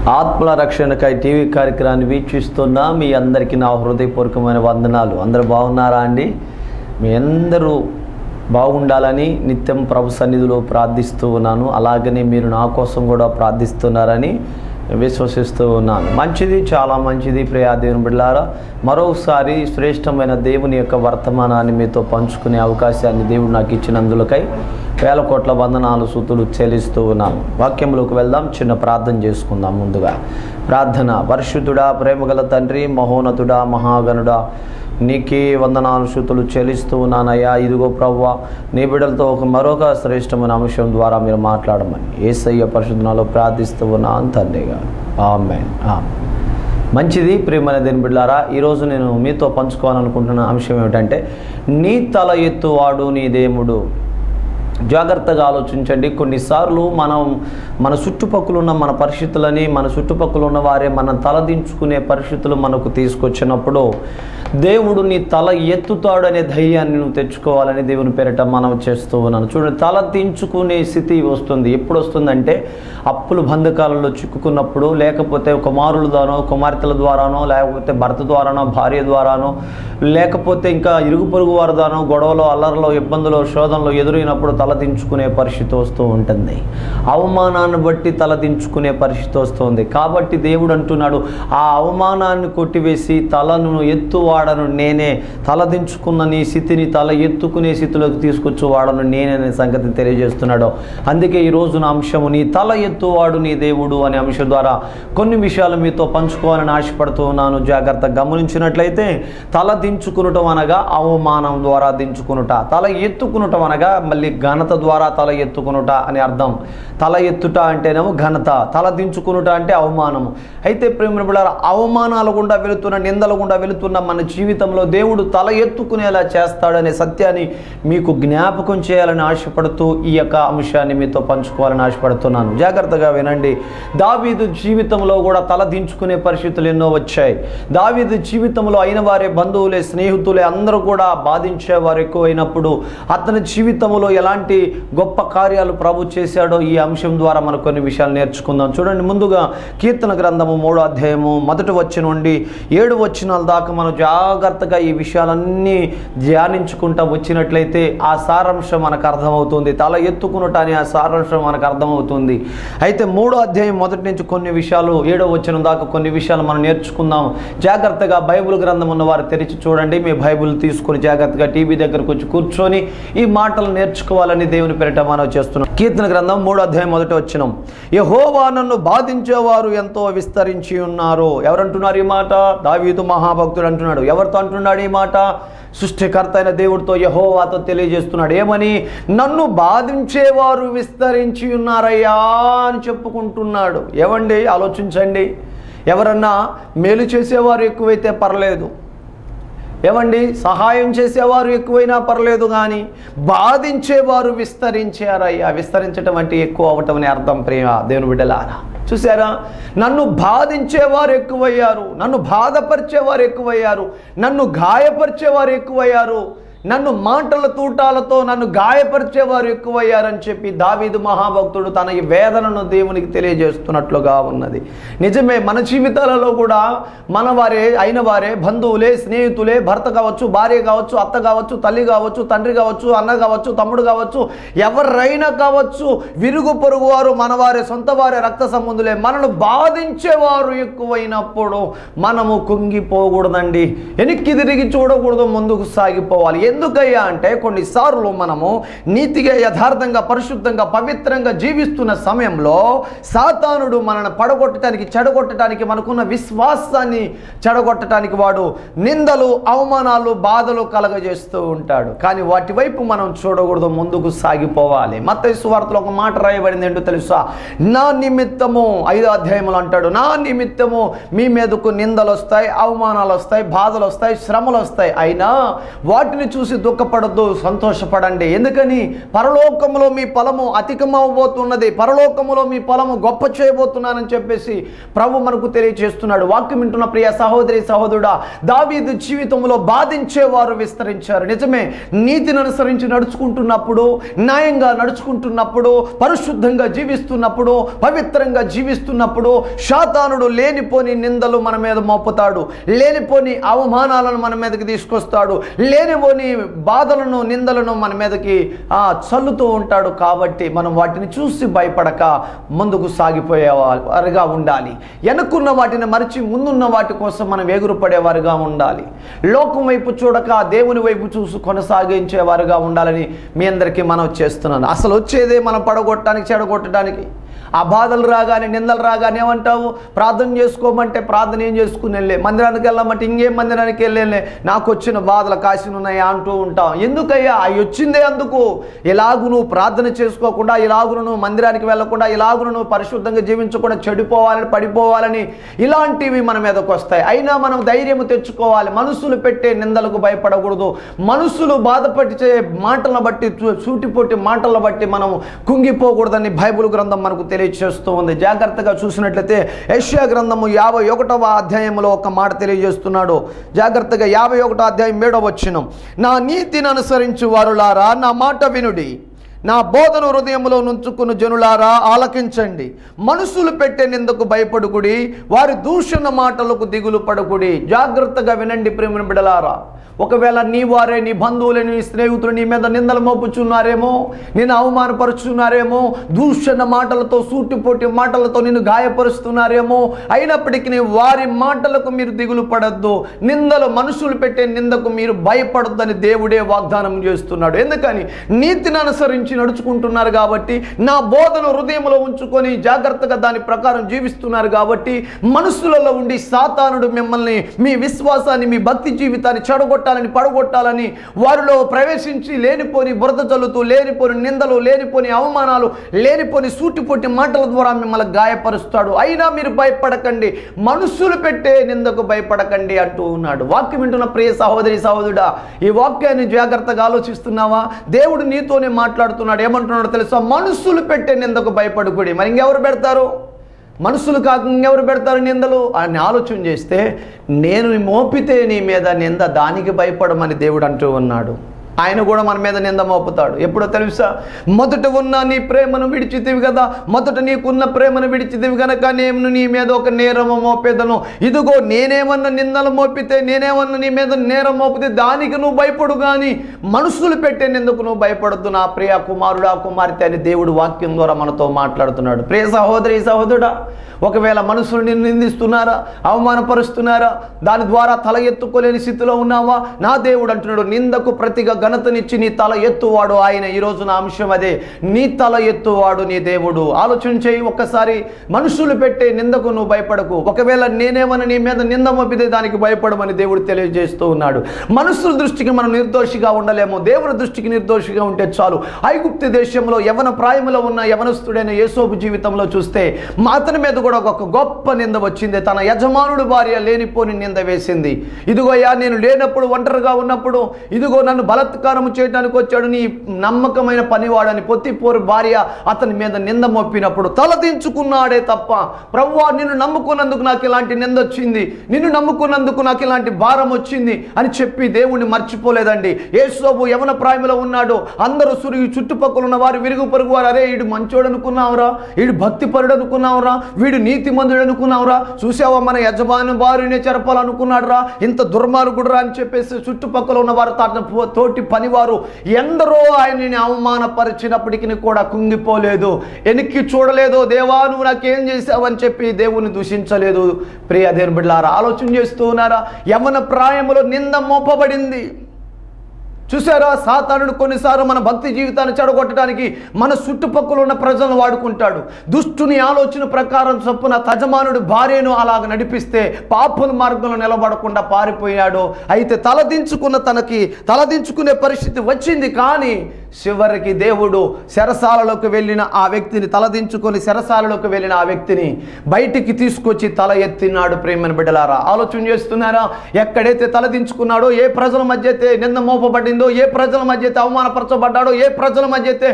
ఆత్మల రక్షణకై టీవీ కార్యక్రమాన్ని వీక్షిస్తున్న మీ అందరికీ నా హృదయపూర్వకమైన వందనాలు. అందరూ బాగున్నారా అండి? మీ అందరూ బాగుండాలని నిత్యం ప్రభు సన్నిధిలో ప్రార్థిస్తూ ఉన్నాను. అలాగనే మీరు నా కోసం కూడా ప్రార్థిస్తున్నారని విశ్వసిస్తూ ఉన్నాను. మంచిది, చాలా మంచిది ప్రియా దేవుని బిడ్డలారా. మరోసారి శ్రేష్టమైన దేవుని యొక్క వర్తమానాన్ని మీతో పంచుకునే అవకాశాన్ని దేవుడు నాకు ఇచ్చినందులకై వేల కోట్ల వందనాలు స్తుతులు చెల్లిస్తూ ఉన్నాను. వాక్యంలోకి వెళ్దాం, చిన్న ప్రార్థన చేసుకుందాం. ముందుగా ప్రార్థన. పరిశుద్ధుడా, ప్రేమగల తండ్రి, మహోన్నతుడా, మహాగణుడా, నీకే వందనాలు స్తుతులు చెల్లిస్తూ ఉన్నానయ్యా. ఇదిగో ప్రభువా, నీ బిడ్డలతో మరొక శ్రేష్టమైన అంశం ద్వారా మీరు మాట్లాడమని యేసయ్య పరిశుద్ధనాలో ప్రార్థిస్తూ ఉన్నాను తండ్రిగా. ఆమేన్. మంచిది ప్రియమైన దేవుని బిడ్డలారా, ఈరోజు నేను మీతో పంచుకోవాలనుకుంటున్న అంశం ఏమిటంటే, నీ తల ఎత్తువాడు నీ దేవుడు. జాగ్రత్తగా ఆలోచించండి. కొన్నిసార్లు మన చుట్టుపక్కల ఉన్న మన పరిస్థితులని, మన చుట్టుపక్కల ఉన్న వారే మనం తలదించుకునే పరిస్థితులు మనకు తీసుకొచ్చినప్పుడు దేవుడు నీ తల ఎత్తుతాడు అనే ధైర్యాన్ని నువ్వు తెచ్చుకోవాలని దేవుని పేరిట మనం చేస్తూ ఉన్నాను. చూడండి, తల దించుకునే స్థితి వస్తుంది. ఎప్పుడు వస్తుందంటే, అప్పులు బంధకాలలో చిక్కుకున్నప్పుడు, లేకపోతే కుమారుల ద్వారానో, కుమార్తెల ద్వారానో, లేకపోతే భర్త ద్వారానో, భార్య ద్వారానో, లేకపోతే ఇంకా ఇరుగు పొరుగు వారి ద్వారానో గొడవలో, అల్లర్లో, ఇబ్బందులు, శోధనలో ఎదురైనప్పుడు తలదించుకునే పరిస్థితి వస్తూ ఉంటుంది. అవమానాన్ని బట్టి తలదించుకునే పరిస్థితి వస్తుంది. కాబట్టి దేవుడు అంటున్నాడు, ఆ అవమానాన్ని కొట్టివేసి తలను ఎత్తువాడను నేనే, తలదించుకున్న నీ స్థితిని తల ఎత్తుకునే స్థితిలోకి తీసుకొచ్చి వాడను నేనే అనే సంగతిని తెలియజేస్తున్నాడు. అందుకే ఈరోజు నా అంశము, నీ తల ఎత్తువాడు నీ దేవుడు అనే అంశం ద్వారా కొన్ని విషయాలు మీతో పంచుకోవాలని ఆశపడుతూ ఉన్నాను. జాగ్రత్తగా గమనించినట్లయితే, తల దించుకునటం అనగా అవమానం ద్వారా దించుకునుట, తల ఎత్తుకునటం అనగా మళ్ళీ ఘనత ద్వారా తల ఎత్తుకునుట అని అర్థం. తల ఎత్తుట అంటేనేమో ఘనత, తల దించుకునుట అంటే అవమానము. అయితే ప్రేమ బిడ్డలారా, అవమానాలు గుండా వెళుతున్న, నిందల గుండా వెళుతున్న మన జీవితంలో దేవుడు తల ఎత్తుకునేలా చేస్తాడనే సత్యాన్ని మీకు జ్ఞాపకం చేయాలని ఆశపడుతూ ఈ యొక్క అంశాన్ని మీతో పంచుకోవాలని ఆశపడుతున్నాను. జాగ్రత్తగా వినండి. దావీదు జీవితంలో కూడా తల దించుకునే పరిస్థితులు ఎన్నో వచ్చాయి. దావీదు జీవితంలో అయిన వారే, బంధువులే, స్నేహితులే అందరూ కూడా బాధించేవారు ఎక్కువైనప్పుడు అతని జీవితంలో ఎలాంటి గొప్ప కార్యాలు ప్రభు చేశాడో ఈ అంశం ద్వారా మనం కొన్ని విషయాలు నేర్చుకుందాం. చూడండి, ముందుగా కీర్తన గ్రంథము 3వ అధ్యాయము 1వ వచనం నుండి 7వ వచనాల దాకా మనం జాగ్రత్తగా ఈ విషయాలన్నీ ధ్యానించుకుంటూ వచ్చినట్లయితే ఆ సారాంశం మనకు అర్థమవుతుంది. తల ఎత్తుకునటాన్ని ఆ సారాంశం మనకు అర్థమవుతుంది. అయితే 3వ అధ్యాయం 1 నుంచి కొన్ని విషయాలు 7వ వచనం దాకా కొన్ని విషయాలు మనం నేర్చుకుందాం. జాగ్రత్తగా బైబిల్ గ్రంథం ఉన్న వారు తెరిచి చూడండి. మీ బైబిల్ తీసుకొని జాగ్రత్తగా టీవీ దగ్గరకు వచ్చి కూర్చొని ఈ మాటలు నేర్చుకోవాలని దేవుని పేరిట మనం చేస్తున్నాం. కీర్తన గ్రంథం 3వ అధ్యాయం 1వ వచనం. యెహోవా నన్ను బాధించేవారు ఎంతో విస్తరించి ఉన్నారు. ఎవరంటున్నారు ఈ మాట? దావీదు మహాభక్తుడు అంటున్నాడు. ఎవరితో అంటున్నాడు ఈ మాట? సృష్టికర్త అయిన దేవుడితో, యెహోవాతో తెలియజేస్తున్నాడు. ఏమని? నన్ను బాధించేవారు విస్తరించి ఉన్నారయ్యా అని చెప్పుకుంటున్నాడు. ఏమండి, ఆలోచించండి. ఎవరన్నా మేలు చేసేవారు ఎక్కువైతే పర్లేదు, ఏమండి, సహాయం చేసేవారు ఎక్కువైనా పర్లేదు, కానీ బాధించేవారు విస్తరించారయ్యా. విస్తరించటం అంటే ఎక్కువ అవటం అని అర్థం ప్రేమ దేవుని బిడ్డలారా. చూసారా? నన్ను బాధించేవారు ఎక్కువయ్యారు, నన్ను బాధపరిచేవారు ఎక్కువయ్యారు, నన్ను గాయపరిచేవారు ఎక్కువయ్యారు, నన్ను మాటల తూటాలతో నన్ను గాయపరిచేవారు ఎక్కువయ్యారని చెప్పి దావీదు మహాభక్తుడు తన ఈ వేదనను దేవునికి తెలియజేస్తున్నట్లుగా ఉన్నది. నిజమే, మన జీవితాలలో కూడా మన వారే అయిన వారే, బంధువులే, స్నేహితులే, భర్త కావచ్చు, భార్య కావచ్చు, అత్త కావచ్చు, తల్లి కావచ్చు, తండ్రి కావచ్చు, అన్న కావచ్చు, తమ్ముడు కావచ్చు, ఎవరైనా కావచ్చు, విరుగు పొరుగు వారు, మనవారే, సొంత వారే, రక్త సంబంధులే, మనను బాధించేవారు ఎక్కువైనప్పుడు మనము కుంగిపోకూడదండి. వెనక్కి తిరిగి చూడకూడదు, ముందుకు సాగిపోవాలి. ఎందుకయ్యా అంటే, కొన్నిసార్లు మనము నీతిగా, యథార్థంగా, పరిశుద్ధంగా, పవిత్రంగా జీవిస్తున్న సమయంలో సాతానుడు మనల్ని పడగొట్టడానికి, చెడగొట్టడానికి, మనకున్న విశ్వాసాన్ని చెడగొట్టడానికి వాడు నిందలు, అవమానాలు, బాధలు కలగజేస్తూ ఉంటాడు. కానీ వాటి వైపు మనం చూడకూడదు, ముందుకు సాగిపోవాలి. మత్తయి సువార్తలో ఒక మాట రాయబడింది, ఏంటో తెలుసా? నా నిమిత్తము, 5వ అధ్యాయంలో అంటాడు, నా నిమిత్తము మీ మీదకు నిందలు వస్తాయి, అవమానాలు వస్తాయి, బాధలు వస్తాయి, శ్రమలు వస్తాయి, అయినా వాటిని చూసి దుఃఖపడద్దు, సంతోషపడండి. ఎందుకని? పరలోకములో మీ ఫలము అధికమవబోతున్నది, పరలోకములో మీ ఫలము గొప్ప చేయబోతున్నానని చెప్పేసి ప్రభు మనకు తెలియజేస్తున్నాడు. వాక్యం వింటున్న ప్రియ సహోదరి సహోదరుడా, దావీదు జీవితంలో బాధించేవారు విస్తరించారు. నిజమే, నీతిని అనుసరించి నడుచుకుంటున్నప్పుడు, న్యాయంగా నడుచుకుంటున్నప్పుడు, పరిశుద్ధంగా జీవిస్తున్నప్పుడు, పవిత్రంగా జీవిస్తున్నప్పుడు సాతానుడు లేనిపోని నిందలు మన మీద మోపుతాడు, లేనిపోని అవమానాలను మన మీదకి తీసుకొస్తాడు, లేనిపోని బాధలను నిందలను మన మీదకి చల్లుతూ ఉంటాడు. కాబట్టి మనం వాటిని చూసి భయపడక ముందుకు సాగిపోయేవారుగా ఉండాలి. వెనుకున్న వాటిని మరిచి ముందున్న వాటి కోసం మనం ఎగురుపడేవారుగా ఉండాలి. లోకం వైపు చూడక దేవుని వైపు చూసి కొనసాగించేవారుగా ఉండాలని మీ అందరికీ మనం చేస్తున్నాను. అసలు వచ్చేదే మనం పడగొట్టడానికి, చెడగొట్టడానికి. ఆ బాధలు రాగానే, నిందలు రాగానే ఏమంటావు? ప్రార్థన చేసుకోమంటే ప్రార్థన ఏం చేసుకుని వెళ్ళే, మందిరానికి వెళ్ళమంటే ఇంకేం మందిరానికి వెళ్ళే, నాకు వచ్చిన బాధలు కాసిన ఉన్నాయా అంటూ ఉంటాం. ఎందుకయ్యా? అవి వచ్చిందే అందుకు. ఇలాగు నువ్వు ప్రార్థన చేసుకోకుండా, ఇలాగును నువ్వు మందిరానికి వెళ్ళకుండా, ఇలాగును నువ్వు పరిశుద్ధంగా జీవించకుండా చెడిపోవాలని, పడిపోవాలని ఇలాంటివి మన మీదకు వస్తాయి. అయినా మనం ధైర్యం తెచ్చుకోవాలి. మనుషులు పెట్టే నిందలకు భయపడకూడదు. మనుషులు బాధపడిచే మాటలను బట్టి, సూటిపోటి మాటలను బట్టి మనం కుంగిపోకూడదని బైబిల్ గ్రంథం మనకు తెలియజేస్తూ ఉంది. జాగ్రత్తగా చూసినట్లయితే యెషయా గ్రంథము 51వ అధ్యాయంలో ఒక మాట తెలియజేస్తున్నాడు. జాగ్రత్తగా 51వ అధ్యాయం 7వ వచనం, నా నీతిని అనుసరించు వారులారా నా మాట వినుడి, నా బోధన హృదయంలో నుంచుకున్న జనులారా ఆలకించండి. మనుషులు పెట్టే నిందకు భయపడుకుడి, వారి దూషణ మాటలకు దిగులు పడుకుడి. జాగ్రత్తగా వినండి ప్రేమ బిడ్డలారా. ఒకవేళ నీ వారే, నీ బంధువులే, నీ స్నేహితులు నీ మీద నిందలు మోపుచున్నారేమో, నిన్ను అవమానపరుచున్నారేమో, దూషణ మాటలతో, సూటిపోటి మాటలతో నిన్ను గాయపరుస్తున్నారేమో, అయినప్పటికీ వారి మాటలకు మీరు దిగులు పడద్దు. నిందలు, మనుషులు పెట్టే నిందకు మీరు భయపడొద్దని దేవుడే వాగ్దానం చేస్తున్నాడు. ఎందుకని? నీతిని అనుసరించి నడుచుకుంటున్నారు కాబట్టి, నా బోధన హృదయంలో ఉంచుకొని జాగ్రత్తగా దాని ప్రకారం జీవిస్తున్నారు కాబట్టి, మనుషులలో ఉండి సాతానుడు మిమ్మల్ని, మీ విశ్వాసాన్ని, మీ భక్తి జీవితాన్ని చెడగొట్టాలని, పడగొట్టాలని వారిలో ప్రవేశించి లేనిపోని బురద చల్లుతూ, లేనిపోని నిందలు, లేనిపోని అవమానాలు, లేనిపోని సూటిపోటి మాటల ద్వారా మిమ్మల్ని గాయపరుస్తాడు. అయినా మీరు భయపడకండి, మనుషులు పెట్టే నిందకు భయపడకండి అంటూ ఉన్నాడు. వాక్యం వింటున్న ప్రియ సహోదరి సహోదరుడా, ఈ వాక్యాన్ని జాగ్రత్తగా ఆలోచిస్తున్నావా? దేవుడు నీతోనే మాట్లాడుతున్నాడు. ఏమంటున్నాడో తెలుసా? మనుషులు పెట్టే నిందకు భయపడుకుడి. మరి ఇంకెవరు పెడతారు? మనుషులు కాక ఇంకెవరు పెడతారు నిందలు అని ఆలోచన చేస్తే, నేను మోపితే నీ మీద నింద, దానికి భయపడమని దేవుడు అంటూ ఉన్నాడు. ఆయన కూడా మన మీద నింద మోపుతాడు. ఎప్పుడో తెలుసా? మొదట ఉన్న నీ ప్రేమను విడిచితివి కదా, మొదట నీకున్న ప్రేమను విడిచితివి కనుక నేను నీ మీద ఒక నేరము మోపేదను. ఇదిగో నేనేమన్నా నిందలు మోపితే, నేనేమన్నా నీ మీద నేరం మోపితే దానికి నువ్వు భయపడు, కానీ మనుషులు పెట్టే నిందకు నువ్వు భయపడద్దు నా ప్రియ కుమారుడా, కుమార్తె అని దేవుడు వాక్యం ద్వారా మనతో మాట్లాడుతున్నాడు. ప్రియ సహోదరి సహోదరుడా, ఒకవేళ మనుషులు నిన్ను నిందిస్తున్నారా, అవమానపరుస్తున్నారా, దాని ద్వారా తల ఎత్తుకోలేని స్థితిలో ఉన్నావా? నా దేవుడు అంటున్నాడు, నిందకు ప్రతిగా ఘనతనిచ్చి నీ తల ఎత్తువాడు ఆయన. ఈరోజు నా అంశం అదే, నీ తల ఎత్తువాడు నీ దేవుడు. ఆలోచన చేయి ఒక్కసారి. మనుషులు పెట్టే నిందకు నువ్వు భయపడకు. ఒకవేళ నేనేమని నీ మీద నింద మోపితే దానికి భయపడమని దేవుడు తెలియజేస్తూ ఉన్నాడు. మనుషుల దృష్టికి మనం నిర్దోషిగా ఉండలేము, దేవుని దృష్టికి నిర్దోషిగా ఉంటే చాలు. ఐగుప్తు దేశంలో యవన ప్రాయములో ఉన్న యవనస్తుడైన యేసోబు జీవితంలో చూస్తే అతని మీద కూడా ఒక గొప్ప నింద వచ్చింది. తన యజమానుడు భార్య లేనిపోని నింద వేసింది. ఇదిగోయ్యా, నేను లేనప్పుడు, ఒంటరిగా ఉన్నప్పుడు, ఇదిగో నన్ను బలాత్కారం చేయడానికి వచ్చాడు నీ నమ్మకమైన పనివాడని పొత్తిపోరు భార్య అతని మీద నింద మోపినప్పుడు తలదించుకున్నాడే తప్ప, ప్రభువా నిన్ను నమ్ముకున్నందుకు నాకు ఇలాంటి నింద వచ్చింది, నిన్ను నమ్ముకున్నందుకు నాకు ఇలాంటి భారం వచ్చింది అని చెప్పి దేవుణ్ణి మర్చిపోలేదండి. యేసోబు యవన ప్రాయములో ఉన్నాడు. అందరూ చుట్టుపక్కల ఉన్న వారు, విరుగు పొరుగు వారు, అరే వీడు మంచోడు అనుకున్నావురా, వీడు భక్తిపరుడు అనుకున్నావురా, వీడు నీతిమంతుడు అనుకున్నావురా, చూసావా మన యజమాని భార్యనే చెరపాలనుకున్నాడు రా, ఇంత దుర్మార్గుడు రా అని చెప్పేసి చుట్టుపక్కల ఉన్న వారు, తోటి పనివారు ఎందరో ఆయనని అవమానపరిచినప్పటికీ కూడా కుంగిపోలేదు, వెనక్కి చూడలేదు. దేవా నువ్వు నాకేం చేసావని చెప్పి దేవుని దూషించలేదు. ప్రియ దేవుని బిడ్డలారా, ఆలోచన చేస్తూ ఉన్నారా? యవన ప్రాయములో నింద మోపబడింది. చూసారా? సాతానుడు కొన్నిసార్లు మన భక్తి జీవితాన్ని చెడగొట్టడానికి మన చుట్టుపక్కల ఉన్న ప్రజలను వాడుకుంటాడు. దుష్టుని ఆలోచన ప్రకారం చొప్పున యజమానుడు భార్యను అలాగ నడిపిస్తే పాపుల మార్గంలో నిలబడకుండా పారిపోయాడు. అయితే తలదించుకునే పరిస్థితి వచ్చింది. కానీ చివరికి దేవుడు చెరసాలలోకి వెళ్ళిన ఆ వ్యక్తిని, తలదించుకొని చెరసాలలోకి వెళ్ళిన ఆ వ్యక్తిని బయటికి తీసుకొచ్చి తల ఎత్తినాడు. ప్రేమను బిడ్డలారా, ఆలోచన చేస్తున్నారా? ఎక్కడైతే తలదించుకున్నాడో, ఏ ప్రజల మధ్య అయితే నింద మోపబడిందో, జరిగిందో, ఏ ప్రజల మధ్య అయితే అవమానపరచబడ్డాడో, ఏ ప్రజల మధ్య అయితే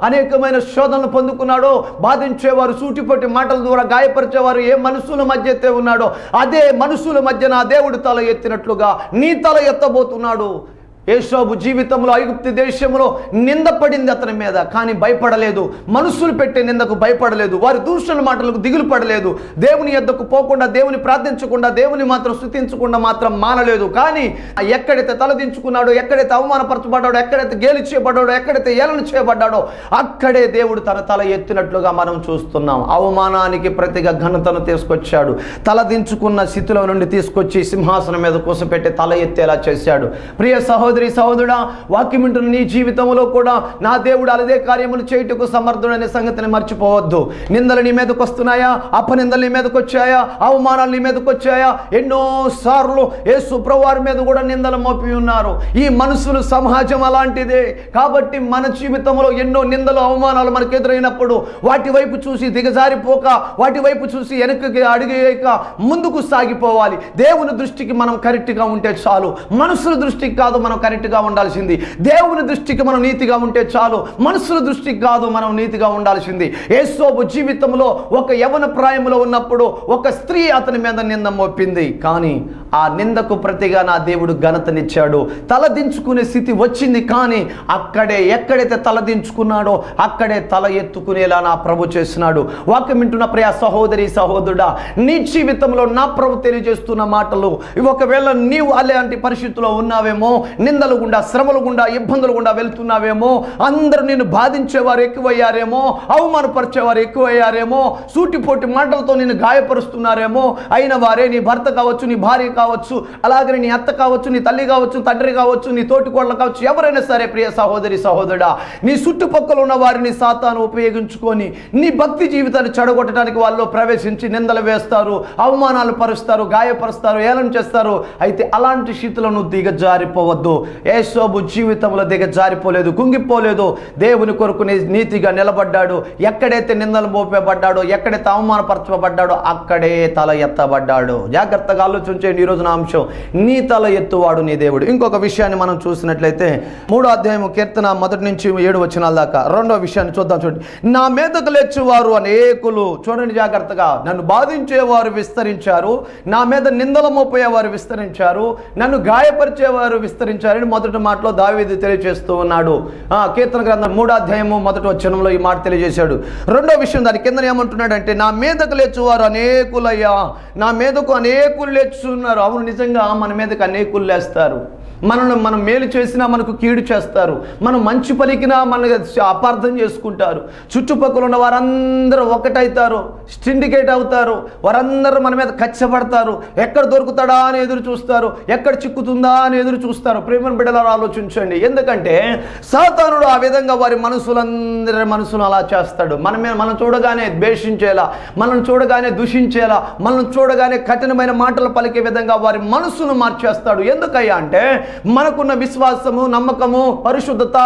అనేకమైన శోధనలు పొందుకున్నాడో, బాధించేవారు, సూటిపట్టి మాటల ద్వారా గాయపరిచేవారు ఏ మనుషుల మధ్య అయితే ఉన్నాడో, అదే మనుషుల మధ్య నా దేవుడు తల ఎత్తినట్లుగా నీ తల ఎత్తబోతున్నాడు. యోసేపు జీవితంలో ఐగుప్తు దేశంలో నింద పడింది అతని మీద, కానీ భయపడలేదు. మనుషులు పెట్టే నిందకు భయపడలేదు. వారి దూషణ మాటలకు దిగులు పడలేదు. దేవుని యొద్దకు పోకుండా, దేవుని ప్రార్థించకుండా, దేవుని మాత్రం స్తుతించకుండా మాత్రం మానలేదు. కానీ ఎక్కడైతే తలదించుకున్నాడో, ఎక్కడైతే అవమానపరచబడ్డాడో, ఎక్కడైతే గేలి చేయబడ్డాడో, ఎక్కడైతే ఏలన చేయబడ్డాడో, అక్కడే దేవుడు తన తల ఎత్తినట్లుగా మనం చూస్తున్నాం. అవమానానికి ప్రతిగా ఘనతను తీసుకొచ్చాడు. తలదించుకున్న స్థితిలో నుండి తీసుకొచ్చి సింహాసనం మీద కూసపెట్టి తల ఎత్తేలా చేశాడు. ప్రియ సహోదరి సహోదరుడా, వాక్యం వింటున్న నీ జీవితంలో కూడా నా దేవుడు అదే కార్యములు చేయుటకు సమర్థుడనే సంగతిని మర్చిపోవద్దు. నిందలు నీ మీదకి వస్తున్నాయా? అపనిందలు నీ మీదకి వచ్చాయా? అవమానాలు నీ మీదకి వచ్చాయా? ఎన్నో సార్లు యేసు ప్రభువారి మీద కూడా నిందలు మోపి ఉన్నారు. ఈ మనుషులు సమాజం అలాంటిదే. కాబట్టి మన జీవితంలో ఎన్నో నిందలు, అవమానాలు మనకు ఎదురైనప్పుడు వాటి వైపు చూసి దిగజారిపోక, వాటి వైపు చూసి వెనక్కి అడిగేయక ముందుకు సాగిపోవాలి. దేవుని దృష్టికి మనం కరెక్ట్గా ఉంటే చాలు. మనుషుల దృష్టికి కాదు మనం కరెక్ట్గా ఉండాల్సింది. దేవుని దృష్టికి మనం నీతిగా ఉంటే చాలు. మనుషుల దృష్టికి కాదు మనం నీతిగా ఉండాల్సింది. యోసేపు జీవితంలో ఒక యవ్వన ప్రాయంలో ఉన్నప్పుడు ఒక స్త్రీ అతని మీద నింద మోపింది. కానీ ఆ నిందకు ప్రతిగా నా దేవుడు ఘనతనిచ్చాడు. తలదించుకునే స్థితి వచ్చింది. కానీ అక్కడే ఎక్కడైతే తలదించుకున్నాడో అక్కడే తల ఎత్తుకునేలా నా ప్రభు చేస్తున్నాడు. వాక్యం వింటున్న ప్రియ సహోదరి సహోదరుడా, నీ జీవితంలో నా ప్రభు తెలియజేస్తున్న మాటలు, ఒకవేళ నీవు అలాంటి పరిస్థితుల్లో ఉన్నావేమో, నిందలు గుండా, శ్రమలు గుండా, ఇబ్బందులు గుండా వెళ్తున్నావేమో, అందరూ నిన్ను బాధించేవారు ఎక్కువయ్యారేమో, అవమానపరిచేవారు ఎక్కువయ్యారేమో, సూటిపోటి మాటలతో నిన్ను గాయపరుస్తున్నారేమో, అయిన వారే నీ భర్త కావచ్చు, నీ భార్య కావచ్చు, అలాగే నీ అత్త కావచ్చు, నీ తల్లి కావచ్చు, తండ్రి కావచ్చు, నీ తోటికోడలు కావచ్చు, ఎవరైనా సరే ప్రియ సహోదరి సహోదరుడా, నీ చుట్టుపక్కల ఉన్న వారిని సాతాను ఉపయోగించుకొని నీ భక్తి జీవితాన్ని చెడగొట్టడానికి వాళ్ళు ప్రవేశించి నిందలు వేస్తారు, అవమానాలు పరుస్తారు, గాయపరుస్తారు, ఏలం చేస్తారు. అయితే అలాంటి స్థితిలో నువ్వు దిగజారిపోవద్దు. యోసేపు జీవితంలో దిగజారిపోలేదు, కుంగిపోలేదు. దేవుని కొరకు నీతిగా నిలబడ్డాడు. ఎక్కడైతే నిందలు మోపబడ్డాడో, ఎక్కడైతే అవమానపరచబడ్డాడో అక్కడే తల ఎత్తబడ్డాడు. జాగ్రత్తగా ఆలోచించండి. ఈరోజు నా అంశం, నీ తల ఎత్తువాడు నీ దేవుడు. ఇంకొక విషయాన్ని మనం చూసినట్లయితే 3వ అధ్యాయం కీర్తన 1 నుంచి 7 వచనాల దాకా 2వ విషయాన్ని చూద్దాం. చూడండి, నా మీదకు లేచువారు అనేకులు. చూడండి జాగ్రత్తగా, నన్ను బాధించేవారు విస్తరించారు, నా మీద నిందలు మోపేవారు విస్తరించారు, నన్ను గాయపరిచేవారు విస్తరించారని మొదటి మాటలో దావీదు తెలియజేస్తూ ఉన్నాడు. కీర్తన గ్రంథం 3వ అధ్యాయము 1వ వచనంలో ఈ మాట తెలియజేశాడు. 2వ విషయం దాని కింద ఏమంటున్నాడంటే, నా మీదకు లేచువారు అనేకులయ్యా, నా మీదకు అనేకులు లేచున్నారు. అవును, నిజంగా మన మీదకు అనేకులు లేస్తారు. మనం మేలు చేసినా మనకు కీడు చేస్తారు. మనం మంచి పలికినా మనకు అపార్థం చేసుకుంటారు. చుట్టుపక్కల ఉన్న వారందరూ ఒకటవుతారు, సిండికేట్ అవుతారు. వారందరూ మన మీద కచ్చబడతారు. ఎక్కడ దొరుకుతాడా అని ఎదురు చూస్తారు, ఎక్కడ చిక్కుతుందా అని ఎదురు చూస్తారు. ప్రేమ బిడ్డలారా ఆలోచించండి. ఎందుకంటే సాతానుడు ఆ విధంగా వారి మనసులందరి మనసును అలా చేస్తాడు. మనం చూడగానే ద్వేషించేలా, మనం చూడగానే దూషించేలా, మనం చూడగానే కఠినమైన మాటలు పలికే విధంగా వారి మనసును మార్చేస్తాడు. ఎందుకయ్యా అంటే మనకున్న విశ్వాసము, నమ్మకము, పరిశుద్ధత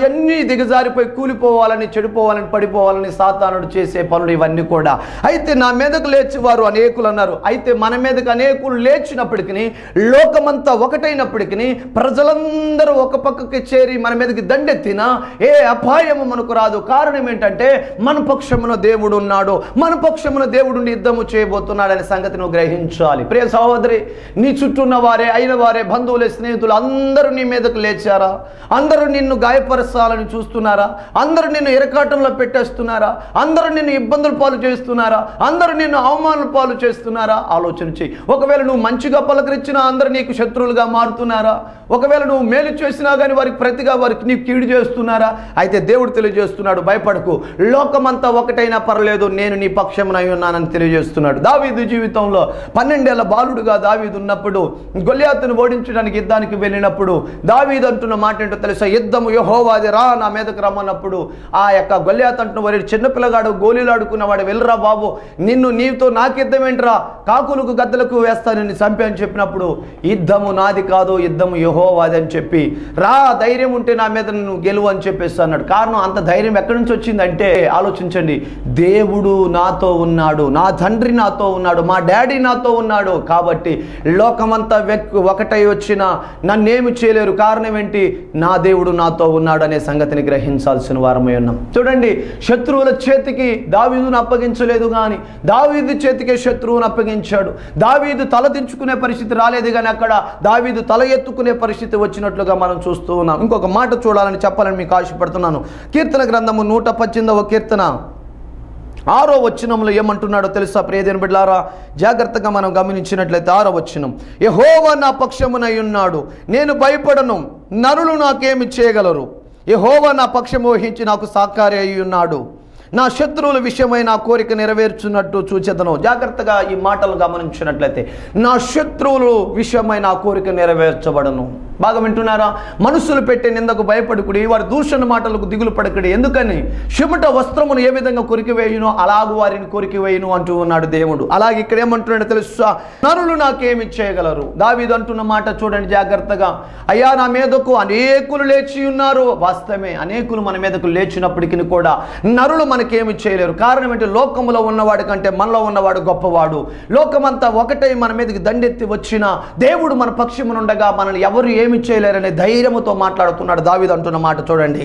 అన్నీ దిగజారిపోయి కూలిపోవాలని, చెడిపోవాలని, పడిపోవాలని సాతానుడు చేసే పనులు ఇవన్నీ కూడా. అయితే నా మీదకు లేచి వారు అనేకులు అన్నారు. అయితే మన మీదకు అనేకులు లేచినప్పటికీ, లోకమంతా ఒకటైనప్పటికీ, ప్రజలందరూ ఒక పక్కకి చేరి మన మీదకి దండెత్తినా ఏ అపాయము మనకు రాదు. కారణం ఏంటంటే మన పక్షమున దేవుడు ఉన్నాడు, మన పక్షమున దేవుడు యుద్ధము చేయబోతున్నాడనే సంగతి నువ్వు గ్రహించాలి. ప్రియ సహోదరి, నీ చుట్టూ ఉన్న వారే, అయిన వారే, బంధువులే, స్నేహితులు అందరూ నీ మీదకు లేచారా? అందరూ నిన్ను గాయపరచాలని చూస్తున్నారా? అందరూ నిన్ను ఇరకాటంలో పెట్టేస్తున్నారా? అందరూ నిన్ను ఇబ్బందుల పాలు చేస్తున్నారా? అందరూ నిన్ను అవమానాల పాలు చేస్తున్నారా? ఆలోచన చెయ్యి. ఒకవేళ నువ్వు మంచిగా పలకరించినా అందరూ నీకు శత్రువులుగా మారుతున్నారా? ఒకవేళ నువ్వు మేలు చేసినా కానీ వారికి ప్రతిగా వారికి నీకు కీడు చేస్తున్నారా? అయితే దేవుడు తెలియజేస్తున్నాడు, భయపడకు, లోకమంతా ఒకటైనా పర్లేదు, నేను నీ పక్షమునై ఉన్నానని తెలియజేస్తున్నాడు. దావీదు జీవితంలో 12 ఏళ్ల బాలుడుగా దావీదు ఉన్నప్పుడు, గొల్యాతును ఓడించడానికి యుద్ధానికి వెళ్ళినప్పుడు దావీదు అంటున్న మాట ఏంటో తెలుసా? యుద్ధము యెహోవాది, రా నా మీదకు రమ్మన్నప్పుడు ఆ యొక్క గొల్యాతు అంటున్న వారి చిన్నపిల్లగాడు, గోళీలు ఆడుకున్నవాడు, వెళ్ళరా బాబు, నీతో నాకు యుద్ధం ఏంట్రా, కాకులకు గద్దలకు వేస్తానని చంపి అని చెప్పినప్పుడు, యుద్ధము నాది కాదు, యుద్ధము యెహోవాది అని చెప్పి, రా ధైర్యం ఉంటే నా మీద నువ్వు గెలువు అని చెప్పేసి అన్నాడు. కారణం, అంత ధైర్యం ఎక్కడి నుంచి వచ్చిందంటే ఆలోచించండి, దేవుడు నాతో ఉన్నాడు, నా తండ్రి నాతో ఉన్నాడు, మా డాడీ నాతో ఉన్నాడు. కాబట్టి లోకమంతా ఒకటై వచ్చిన నన్నేమి చేయలేరు. కారణం ఏంటి? నా దేవుడు నాతో ఉన్నాడు అనే సంగతిని గ్రహించాల్సిన వారమై ఉన్నాం. చూడండి, శత్రువుల చేతికి దావీదును అప్పగించలేదు, కానీ దావీదు చేతికే శత్రువును అప్పగించాడు. దావీదు తలదించుకునే పరిస్థితి రాలేదు, కానీ అక్కడ దావీదు తల ఎత్తుకునే పరిస్థితి వచ్చినట్లుగా మనం చూస్తూ ఉన్నాం. ఇంకొక మాట చూడాలని చెప్పాలని మీకు ఆశపడుతున్నాను. కీర్తన గ్రంథము 118వ కీర్తన 6వ వచనంలో ఏమంటున్నాడో తెలుసా ప్రియదేవుని బిడ్డలారా? జాగ్రత్తగా మనం గమనించినట్లయితే 6వ వచనం, యెహోవా నా పక్షమునై ఉన్నాడు, నేను భయపడను, నరులు నాకేమి చేయగలరు? యెహోవా నా పక్షము వహించి నాకు సహకారి అయి ఉన్నాడు, నా శత్రువుల విషయమై నా కోరిక నెరవేర్చున్నట్టు చూచెదను. జాగ్రత్తగా ఈ మాటలు గమనించినట్లయితే, నా శత్రువులు విషయమై నా కోరిక నెరవేర్చబడను. బాగా వింటున్నారా? మనుషులు పెట్టే నిందకు భయపడుకుడి, వారి దూషణ మాటలకు దిగులు పడకుడి. ఎందుకని? చెమట వస్త్రమును ఏ విధంగా కొరికివేయునో అలాగూ వారిని కొరికివేయును అంటూ ఉన్నాడు దేవుడు. అలాగే ఇక్కడ ఏమంటున్నాడో తెలుసా? నరులు నాకేమి చేయగలరు? దావీదు అంటున్న మాట చూడండి జాగ్రత్తగా. అయ్యా, నా మీదకు అనేకులు లేచి ఉన్నారు. వాస్తవమే, అనేకులు మన మీదకు లేచినప్పటికీ కూడా నరులు మనకేమి చేయలేరు. కారణం ఏంటి? లోకములో ఉన్నవాడు కంటే మనలో ఉన్నవాడు గొప్పవాడు. లోకమంతా ఒకటై మన మీదకి దండెత్తి వచ్చినా దేవుడు మన పక్షమునుండగా మనల్ని ఎవరు ఏమి చేయలేరనే ధైర్యముతో మాట్లాడుతున్నాడు దావీదు అంటున్న మాట చూడండి.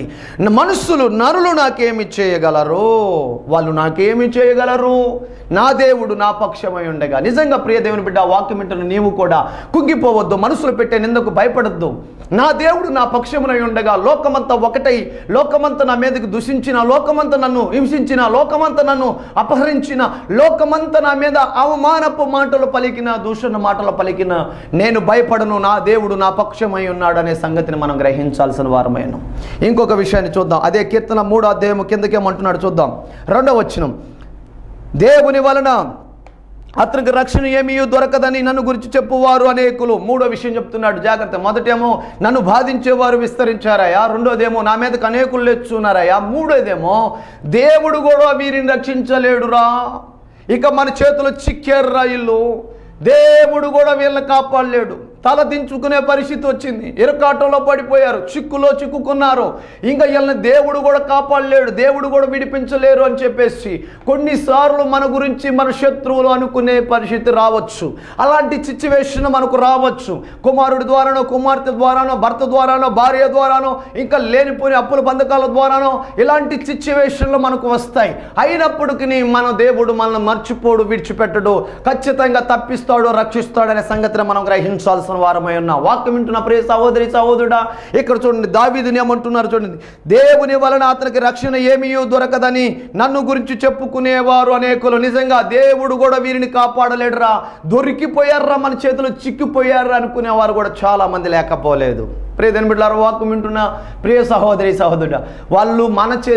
మనుషులు, నరులు నాకేమి చేయగలరు? వాళ్ళు నాకేమి చేయగలరు? నా దేవుడు నా పక్షమై ఉండగా. నిజంగా ప్రియ దేవుని బిడ్డ, వాక్యం వింటున్న నీవు కూడా కుంగిపోవద్దు, మనసులు పెట్టే నిందకు భయపడద్దు. నా దేవుడు నా పక్షమునై ఉండగా లోకమంతా ఒకటై, లోకమంతా నా మీదకి దూషించిన, లోకమంతా నన్ను హింసించిన, లోకమంతా నన్ను అపహరించిన, లోకమంతా నా మీద అవమానపు మాటలు పలికిన, దూషణ మాటలు పలికిన, నేను భయపడను, నా దేవుడు నా పక్షమై ఉన్నాడు అనే సంగతిని మనం గ్రహించాల్సిన వారమైన. ఇంకొక విషయాన్ని చూద్దాం. అదే కీర్తన 3వ అధ్యాయం కిందకేమంటున్నాడు చూద్దాం. 2వ వచనం, దేవుని వలన అతనికి రక్షణ ఏమీ దొరకదని నన్ను గురించి చెప్పువారు అనేకులు. 3వ విషయం చెప్తున్నాడు జాగ్రత్త. మొదటేమో నన్ను బాధించేవారు విస్తరించారయ్యా, రెండోదేమో నా మీదకి అనేకులు లేచున్నారయ్యా, మూడోదేమో దేవుడు కూడా వీరిని రక్షించలేడురా, ఇక మన చేతులు చిక్కేర్రా ఇల్లు, దేవుడు కూడా వీళ్ళని కాపాడలేడు. తల దించుకునే పరిస్థితి వచ్చింది, ఇరకాటంలో పడిపోయారు, చిక్కులో చిక్కుకున్నారు, ఇంకా వీళ్ళని దేవుడు కూడా కాపాడలేడు, దేవుడు కూడా విడిపించలేరు అని చెప్పేసి కొన్నిసార్లు మన గురించి మన శత్రువులు అనుకునే పరిస్థితి రావచ్చు. అలాంటి సిచ్యువేషన్ మనకు రావచ్చు. కుమారుడి ద్వారానో, కుమార్తె ద్వారానో, భర్త ద్వారానో, భార్య ద్వారానో, ఇంకా లేనిపోయిన అప్పుల బంధకాల ద్వారానో ఇలాంటి సిచ్యువేషన్లు మనకు వస్తాయి. అయినప్పటికీ మన దేవుడు మనల్ని మర్చిపోడు, విడిచిపెట్టడు, ఖచ్చితంగా తప్పిస్తాడు, రక్షిస్తాడనే సంగతిని మనం గ్రహించాల్సిన వారమై ఉన్నా. వాక్యం వింటున్న ప్రియ సహోదరి సహోదరుడా, ఇక్కడ చూడండి దావీదుని ఏమంటున్నారు చూడండి. దేవుని వలన అతనికి రక్షణ ఏమీ దొరకదని నన్ను గురించి చెప్పుకునేవారు అనేకులు. నిజంగా దేవుడు కూడా వీరిని కాపాడలేడురా, దొరికిపోయారా, మన చేతులు చిక్కిపోయారా అనుకునేవారు కూడా చాలా మంది లేకపోలేదు. ప్రియ దేవుని బిడ్డలారా, వాక్యం వింటున్న ప్రియ సహోదరి సహోదరుడా, వాళ్ళు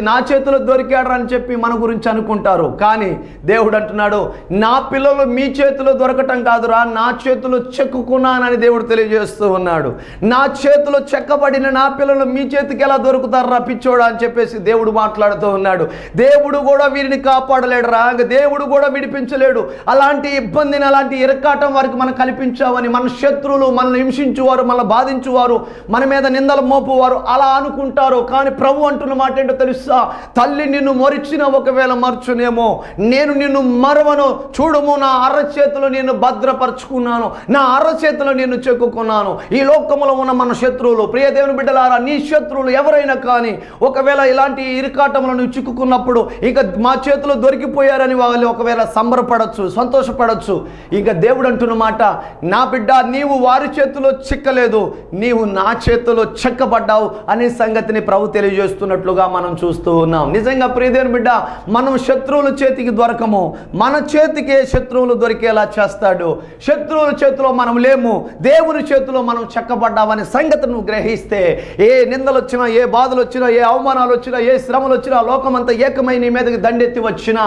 నా చేతిలో దొరికాడు అని చెప్పి మన గురించి అనుకుంటారు. కానీ దేవుడు అంటున్నాడు, నా పిల్లలు మీ చేతిలో దొరకటం కాదురా, నా చేతిలో చెక్కుకున్నానని దేవుడు తెలియజేస్తూ ఉన్నాడు. నా చేతిలో చెక్కబడిన నా పిల్లలు మీ చేతికి ఎలా దొరుకుతారా పిచ్చోడా అని చెప్పేసి దేవుడు మాట్లాడుతూ ఉన్నాడు. దేవుడు కూడా వీరిని కాపాడలేడు రా, దేవుడు కూడా విడిపించలేడు. అలాంటి ఇబ్బందిని, అలాంటి ఇరకాటం వారికి మనం కల్పించామని మన శత్రువులు, మనల్ని హింసించువారు, మనల్ని బాధించువారు, మన మీద నిందలు మోపువారు అలా అనుకుంటారు. కానీ ప్రభు అంటున్న మాట ఏంటో తెలుసా? తల్లి నిన్ను మరిచిన ఒకవేళ మర్చునేమో, నేను నిన్ను మరవను, చూడము నా అరచేతిలో నేను భద్రపరుచుకున్నాను, నా అరచేతిలో నేను చెక్కుకున్నాను. ఈ లోకములో ఉన్న మన శత్రువులు, ప్రియ దేవుని బిడ్డలారా, నీ శత్రువులు ఎవరైనా కానీ ఒకవేళ ఇలాంటి ఇరుకాటంలో నువ్వు చిక్కుకున్నప్పుడు ఇక మా చేతిలో దొరికిపోయారని వాళ్ళు ఒకవేళ సంబరపడచ్చు, సంతోషపడచ్చు. ఇక దేవుడు అంటున్న మాట, నా బిడ్డ నీవు వారి చేతిలో చిక్కలేదు, నీవు నా చేతిలో చెక్కబడ్డావు అనే సంగతిని ప్రభు తెలియజేస్తున్నట్లుగా మనం చూస్తూ ఉన్నాం. నిజంగా ప్రియ దేవుని బిడ్డ, మనం శత్రువుల చేతికి దొరకము, మన చేతికే శత్రువులు దొరికేలా చేస్తాడు. శత్రువుల చేతిలో మనం లేము, దేవుని చేతిలో మనం చెక్కబడ్డామనే సంగతిని నువ్వు గ్రహిస్తే ఏ నిందలు వచ్చినా, ఏ బాధలు వచ్చినా, ఏ అవమానాలు వచ్చినా, ఏ శ్రమలు వచ్చినా, లోకమంతా ఏకమై నీ మీదకి దండెత్తి వచ్చినా,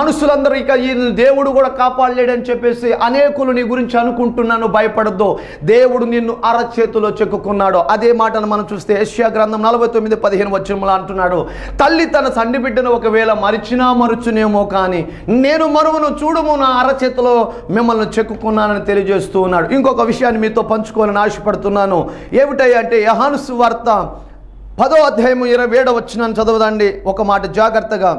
మనుషులందరూ ఇక ఈ దేవుడు కూడా కాపాడలేడని చెప్పేసి అనేకులు నీ గురించి అనుకుంటున్నాను, భయపడద్దు. దేవుడు నిన్ను అరచేతిలో చెక్కుకున్నాడు. అదే మాటను మనం చూస్తే యెషయా గ్రంథం 49:15 వచనంలో అంటున్నాడు, తల్లి తన సండి బిడ్డను ఒకవేళ మరిచినా మరుచునేమో, కానీ నేను మరువను, చూడము నా అరచేతిలో మిమ్మల్ని చెక్కుకున్నానని తెలియజేస్తూ ఉన్నాడు. ఇంకొక విషయాన్ని మీతో పంచుకోవాలని ఆశపడుతున్నాను. ఏమిటయ్యా అంటే యోహాను సువార్త 10వ అధ్యాయం 27వ వచనాన్ని చదవదండి ఒక మాట జాగ్రత్తగా.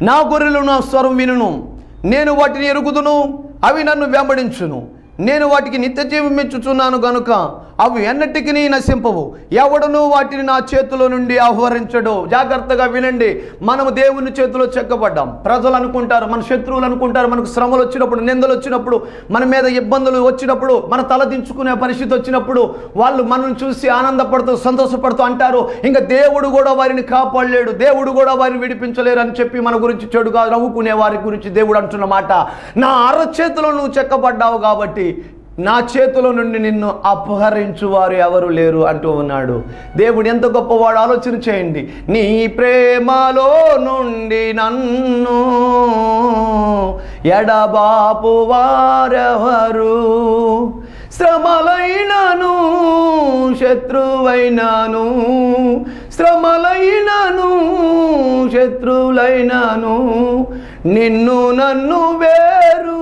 నా గొర్రెలు నా స్వరం వినును, నేను వాటిని ఎరుగుదును, అవి నన్ను వెంబడించును, నేను వాటికి నిత్య జీవం ఇచ్చుచున్నాను గనుక అవి ఎన్నటికి నశింపవు, ఎవడును వాటిని నా చేతిలో నుండి ఆహ్వానించడు. జాగ్రత్తగా వినండి, మనము దేవుని చేతిలో చెక్కబడ్డాం. ప్రజలు అనుకుంటారు, మన శత్రువులు అనుకుంటారు, మనకు శ్రమలు వచ్చినప్పుడు, నిందలు వచ్చినప్పుడు, మన మీద ఇబ్బందులు వచ్చినప్పుడు, మన తలదించుకునే పరిస్థితి వచ్చినప్పుడు వాళ్ళు మనల్ని చూసి ఆనందపడుతూ సంతోషపడుతూ అంటారు, ఇంకా దేవుడు కూడా వారిని కాపాడలేడు, దేవుడు కూడా వారిని విడిపించలేరు అని చెప్పి మన గురించి చెడుగా నవ్వుకునే వారి గురించి దేవుడు అంటున్నమాట. నా అరచేతిలో నువ్వు చెక్కబడ్డావు కాబట్టి నా చేతిలో నుండి నిన్ను అపహరించువారు ఎవరు లేరు అంటూ ఉన్నాడు. దేవుడు ఎంత గొప్పవాడు ఆలోచన చేయండి. నీ ప్రేమలో నుండి నన్ను ఎడబాపు వారెవరు, శ్రమలైనను శత్రువైనాను, శ్రమలైనను శత్రువులైనాను నిన్ను నన్ను వేరు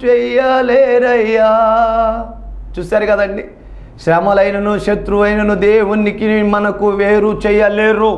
చెయ్యలేరయ్యా. చూశారు కదండి, శ్రమలైనను శత్రువైనను దేవునికి మనకు వేరు చేయలేరు.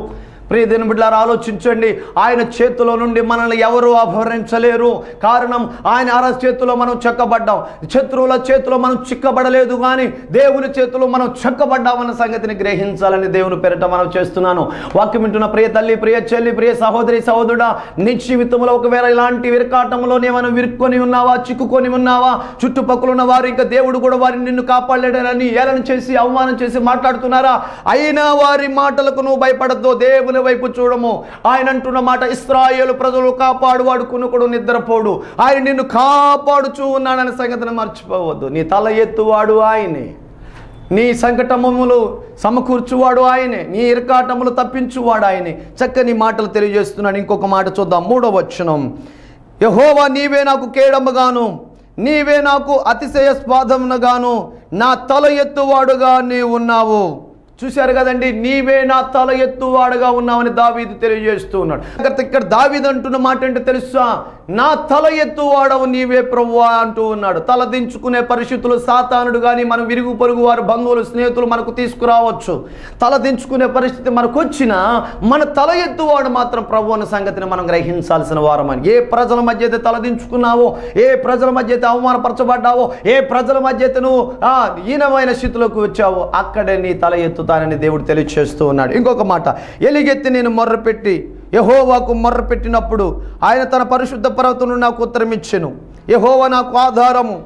ప్రియదేవుని బిడ్డలారా ఆలోచించండి, ఆయన చేతిలో నుండి మనల్ని ఎవరు అపహరించలేరు. కారణం ఆయన అరచేతిలో మనం చెక్కబడ్డాం. శత్రువుల చేతిలో మనం చిక్కబడలేదు, కానీ దేవుని చేతిలో మనం చెక్కబడ్డామన్న సంగతిని గ్రహించాలని దేవుని పేరిట మనం చేస్తున్నాను. వాక్యం వింటున్న ప్రియ తల్లి, ప్రియ చెల్లి, ప్రియ సహోదరి సహోదరుడా, నీ జీవితంలో ఒకవేళ ఇలాంటి విరకాటంలోనే మనం విరుక్కొని ఉన్నావా, చిక్కుకొని ఉన్నావా, చుట్టుపక్కల ఉన్న వారు ఇంకా దేవుడు కూడా వారిని నిన్ను కాపాడలేడని ఏలన చేసి అవమానం చేసి మాట్లాడుతున్నారా? అయినా వారి మాటలకు నువ్వు భయపడద్దు, దేవుని వైపు చూడము. ఆయన అంటున్న మాట, ఇశ్రాయేలు ప్రజలు కాపాడువాడు కునుకుడు నిద్రపోడు, ఆయన నిన్ను కాపాడుచూ ఉన్నాడనే సంగతిని మర్చిపోవద్దు. నీ తల ఎత్తువాడు ఆయనే, నీ సంకటములు సమకూర్చువాడు ఆయనే, నీ ఇరకాటములు తప్పించువాడు ఆయనే. చక్కని మాటలు తెలియజేస్తున్నాడు. ఇంకొక మాట చూద్దాం, 3వ వచనం. యెహోవా నీవే నాకు కేడముగాను, నీవే నాకు అతిశయస్పాదముగాను, నా తల ఎత్తువాడుగా నీవు ఉన్నావు. చూశారు కదండి, నీవే నా తల ఎత్తువాడుగా ఉన్నావని దావీదు తెలియజేస్తూ ఉన్నాడు. ఇక్కడ దావీదు అంటున్న మాట ఏంటో తెలుసా? నా తల ఎత్తువాడవు నీవే ప్రభువా అంటూ ఉన్నాడు. తల దించుకునే పరిస్థితులు సాతానుడు కానీ మన విరుగు పొరుగు వారు, బంధువులు, స్నేహితులు మనకు తీసుకురావచ్చు. తల దించుకునే పరిస్థితి మనకు వచ్చినా మన తల ఎత్తువాడు మాత్రం ప్రభు అన్న సంగతిని మనం గ్రహించాల్సిన వారమని. ఏ ప్రజల మధ్య అయితే తల దించుకున్నావో, ఏ ప్రజల మధ్య అయితే అవమానపరచబడ్డావో, ఏ ప్రజల మధ్య అయితే నువ్వు హీనమైన స్థితిలోకి వచ్చావో అక్కడే నీ తల ఎత్తుతానని దేవుడు తెలియజేస్తూ ఉన్నాడు. ఇంకొక మాట, ఎలుగెత్తి నేను మొర్రపెట్టి యెహోవాకు మొర్రపెట్టినప్పుడు ఆయన తన పరిశుద్ధ పర్వతమును నాకు ఉత్తరం ఇచ్చెను. యెహోవా నాకు ఆధారము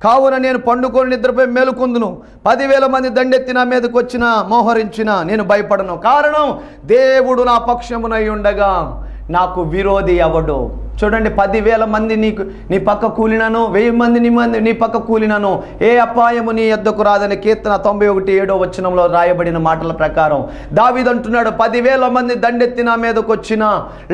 కావున నేను పండుకొని నిద్రపోయి మేలుకొందును. 10,000 మంది దండెత్తి నా మీదకి వచ్చినా మోహరించినా నేను భయపడను. కారణం దేవుడు నా పక్షమునై ఉండగా నాకు విరోధి ఎవడు. చూడండి, 10,000 మంది నీ పక్క కూలినను, 1000 మంది నీ పక్క కూలినను ఏ అపాయము నీ యొద్దకు రాదని కీర్తన 91:7 వచనంలో రాయబడిన మాటల ప్రకారం దావీదు అంటున్నాడు, 10,000 మంది దండెత్తి నా మీదకు వచ్చినా,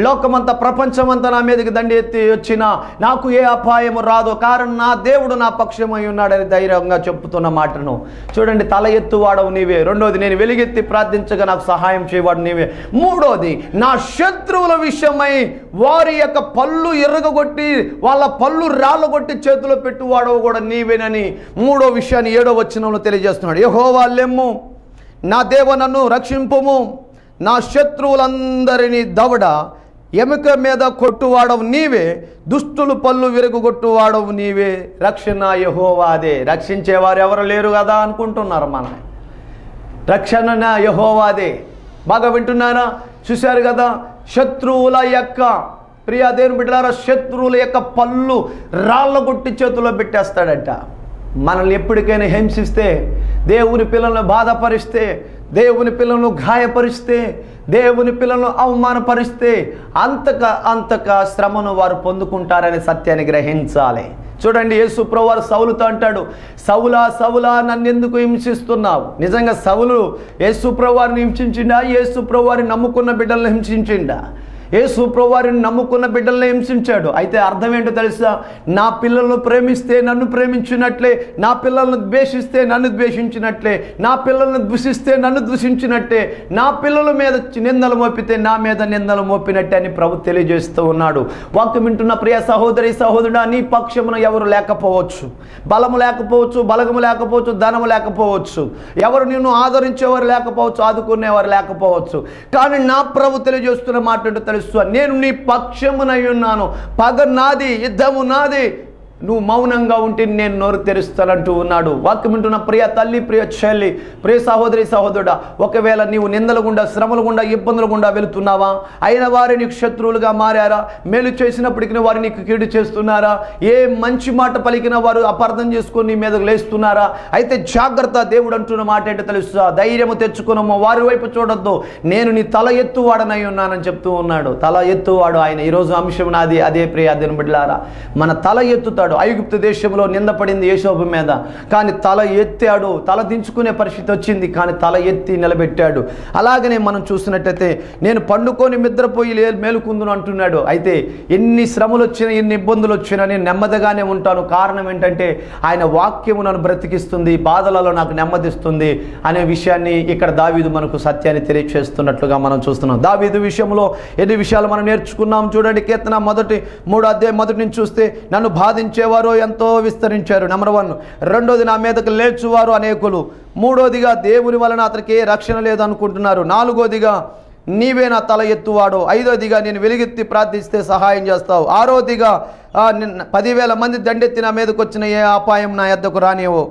లోకమంతా ప్రపంచమంతా నా మీదకి దండెత్తి వచ్చినా నాకు ఏ అపాయము రాదు. కారణం నా దేవుడు నా పక్షమై ఉన్నాడని ధైర్యంగా చెప్పుతున్న మాటను చూడండి. తల ఎత్తువాడవు నీవే. రెండోది, నేను వెలుగెత్తి ప్రార్థించగా నాకు సహాయం చేయవాడు నీవే. మూడోది, నా శత్రువుల విషయమై వారి యొక్క పళ్ళు ఎర్రగొట్టి వాళ్ళ పళ్ళు రాళ్ళగొట్టి చేతిలో పెట్టువాడవు కూడా నీవేనని 3వ విషయాన్ని 7వ వచనంలో తెలియజేస్తున్నాడు. యెహోవా లెమ్ము, నా దేవ నన్ను రక్షింపుము, నా శత్రువులందరినీ దవడ ఎముక మీద కొట్టువాడవు నీవే, దుష్టులు పళ్ళు విరగొట్టువాడవు నీవే. రక్షణ యెహోవాదే. రక్షించేవారు ఎవరు లేరు కదా అనుకుంటున్నారు. మన రక్షణ యెహోవాదే. బాగా వింటున్నారా? చూశారు కదా, శత్రువుల యొక్క ప్రియ దేవుని బిడ్డలారా, శత్రువుల యొక్క పళ్ళు రాళ్ళగొట్టి చేతిలో పెట్టేస్తాడట. మనల్ని ఎప్పటికైనా హింసిస్తే, దేవుని పిల్లలను బాధపరిస్తే, దేవుని పిల్లలను గాయపరిస్తే, దేవుని పిల్లలను అవమానపరిస్తే అంతక శ్రమను వారు పొందుకుంటారనే సత్యాన్ని గ్రహించాలి. చూడండి, యేసు ప్రభువారు సౌలుతో అంటాడు, సౌలా సౌలా నన్నెందుకు హింసిస్తున్నావు? నిజంగా సౌలు యేసు ప్రభువారిని హింసించిండా? యేసు ప్రభువారిని నమ్ముకున్న బిడ్డలను హింసించిండా? యేసు ప్రభువారిని నమ్ముకున్న బిడ్డలను హింసించాడు. అయితే అర్థం ఏంటో తెలుసా? నా పిల్లలను ప్రేమిస్తే నన్ను ప్రేమించినట్లే, నా పిల్లలను ద్వేషిస్తే నన్ను ద్వేషించినట్లే, నా పిల్లలను దూషిస్తే నన్ను దూషించినట్టే, నా పిల్లల మీద నిందలు మోపితే నా మీద నిందలు మోపినట్టే అని ప్రభు తెలియజేస్తూ ఉన్నాడు. వాక్యం వింటున్న ప్రియ సహోదరి సహోదరుడా, నీ పక్షమున ఎవరు లేకపోవచ్చు, బలము లేకపోవచ్చు, బలగము లేకపోవచ్చు, ధనము లేకపోవచ్చు, ఎవరు నిన్ను ఆదరించేవారు లేకపోవచ్చు, ఆదుకునేవారు లేకపోవచ్చు, కానీ నా ప్రభు తెలియజేస్తున్న మాట తెలుసు, నేను నీ పక్షమునై ఉన్నాను. పగ నాది, యుద్ధము నాది. నువ్వు మౌనంగా ఉంటే నేను నోరు తెరుస్తానంటూ ఉన్నాడు. వాక్యం వింటున్న ప్రియ తల్లి, ప్రియ చెల్లి, ప్రియ సహోదరి, సహోదరుడా, ఒకవేళ నీవు నిందల గుండా, శ్రమల గుండా, ఇబ్బందుల గుండా వెళుతున్నావా? అయిన వారి నీకు శత్రువులుగా మారారా? మేలు చేసినప్పటికీ వారు నీకు కీడు చేస్తున్నారా? ఏ మంచి మాట పలికిన వారు అపార్థం చేసుకొని నీ మీదకు లేస్తున్నారా? అయితే జాగ్రత్త, దేవుడు అంటున్న మాట ఏంటో తెలుసా? ధైర్యము తెచ్చుకున్నాము, వారి వైపు చూడొద్దు, నేను నీ తల ఎత్తువాడనై ఉన్నానని చెప్తూ ఉన్నాడు. తల ఎత్తువాడు ఆయన. ఈరోజు అంశం నాది అదే ప్రియ దేవుని బిడ్డలారా. మన తల ఎత్తుతాడు. ఐగుప్తు దేశంలో నిందపడింది యోసేపు మీద, కానీ తల ఎత్తాడు. తల దించుకునే పరిస్థితి వచ్చింది, కానీ తల ఎత్తి నిలబెట్టాడు. అలాగనే మనం చూసినట్టయితే నేను పండుకొని నిద్రపోయి మేలుకుందును అంటున్నాడు. అయితే ఎన్ని శ్రమలు వచ్చినా, ఎన్ని ఇబ్బందులు వచ్చినా నేను నెమ్మదిగానే ఉంటాను. కారణం ఏంటంటే ఆయన వాక్యము నన్ను బ్రతికిస్తుంది, బాధలలో నాకు నెమ్మదిస్తుంది అనే విషయాన్ని ఇక్కడ దావీదు మనకు సత్యాన్ని తెలియచేస్తున్నట్లుగా మనం చూస్తున్నాం. దావీదు విషయంలో ఎన్ని విషయాలు మనం నేర్చుకున్నాం చూడండి. కీర్తన 3వ అధ్యాయం 1 నుంచి చూస్తే, నన్ను బాధించేవారు ఎంతో విస్తరించారు. నెంబర్ 1. రెండోది, నా మీదకు లేచువారు అనేకులు. మూడోదిగా, దేవుని వలన అతనికి ఏ రక్షణ లేదు అనుకుంటున్నారు. నాలుగోదిగా, నీవే నా తల ఎత్తువాడు. ఐదోదిగా, నేను వెలుగెత్తి ప్రార్థిస్తే సహాయం చేస్తావు. ఆరోదిగా, 10,000 మంది దండెత్తి నా మీదకి వచ్చిన ఏ అపాయం నా యొద్దకు రానివో.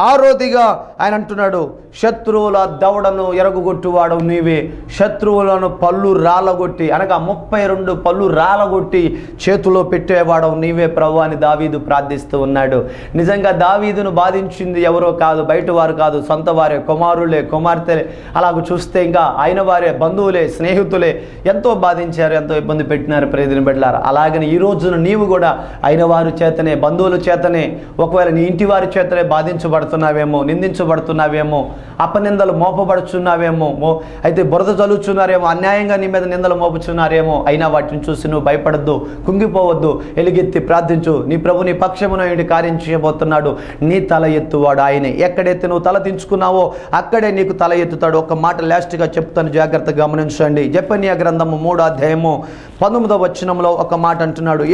ఆరోదిగా ఆయన అంటున్నాడు, శత్రువుల దవడను ఎరగొట్టువాడు నీవే, శత్రువులను పళ్ళు రాలగొట్టి, అనగా 32 పళ్ళు రాలగొట్టి చేతిలో పెట్టేవాడు నీవే ప్రభు అని దావీదు ప్రార్థిస్తూ ఉన్నాడు. నిజంగా దావీదును బాధించింది ఎవరో కాదు, బయట వారు కాదు, సొంత వారే, కుమారులే, కుమార్తెలే. అలాగ చూస్తే ఇంకా ఆయన వారే, బంధువులే, స్నేహితులే ఎంతో బాధించారు, ఎంతో ఇబ్బంది పెట్టినారు ప్రియదిని బిడ్డలారా. అలాగని ఈ రోజున నీవు కూడా అయిన వారి చేతనే, బంధువుల చేతనే, ఒకవేళ నీ ఇంటి వారి చేతనే బాధించబడుతున్నావేమో, నిందించబడుతున్నావేమో, అపనిందలు మోపబడుచున్నావేమో, అయితే బురద చల్లుచున్నారేమో, అన్యాయంగా నీ మీద నిందలు మోపుచున్నారేమో. అయినా వాటిని చూసి నువ్వు భయపడద్దు, కుంగిపోవద్దు, ఎలుగెత్తి ప్రార్థించు. నీ ప్రభు నీ పక్షమున ఏంటి కార్యం చేయబోతున్నాడు. నీ తల ఎత్తువాడు ఆయనే. ఎక్కడైతే నువ్వు తల దించుకున్నావో అక్కడే నీకు తల ఎత్తుతాడు. ఒక మాట లాస్ట్గా చెప్తాను, జాగ్రత్తగా గమనించండి. జెఫన్యా గ్రంథము 3వ అధ్యాయము 19వ వచనంలో ఒక మాట అంటున్నాడు.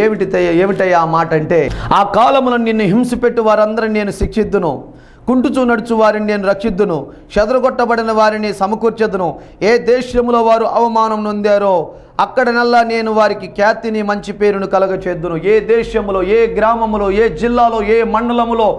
ఏమిటయ్యా ఆ మాట అంటే, ఆ కాలమున నిన్ను హింసపెట్టు వారందరిని నేను శిక్షిద్దును, కుంటుచూ నడుచు వారిని నేను రక్షిద్దును, చెదరగొట్టబడిన వారిని సమకూర్చెదను. ఏ దేశములో వారు అవమానం నొందారో అక్కడనల్లా నేను వారికి ఖ్యాతిని, మంచి పేరును కలగచేద్దును. ఏ దేశములో, ఏ గ్రామములో, ఏ జిల్లాలో, ఏ మండలములో,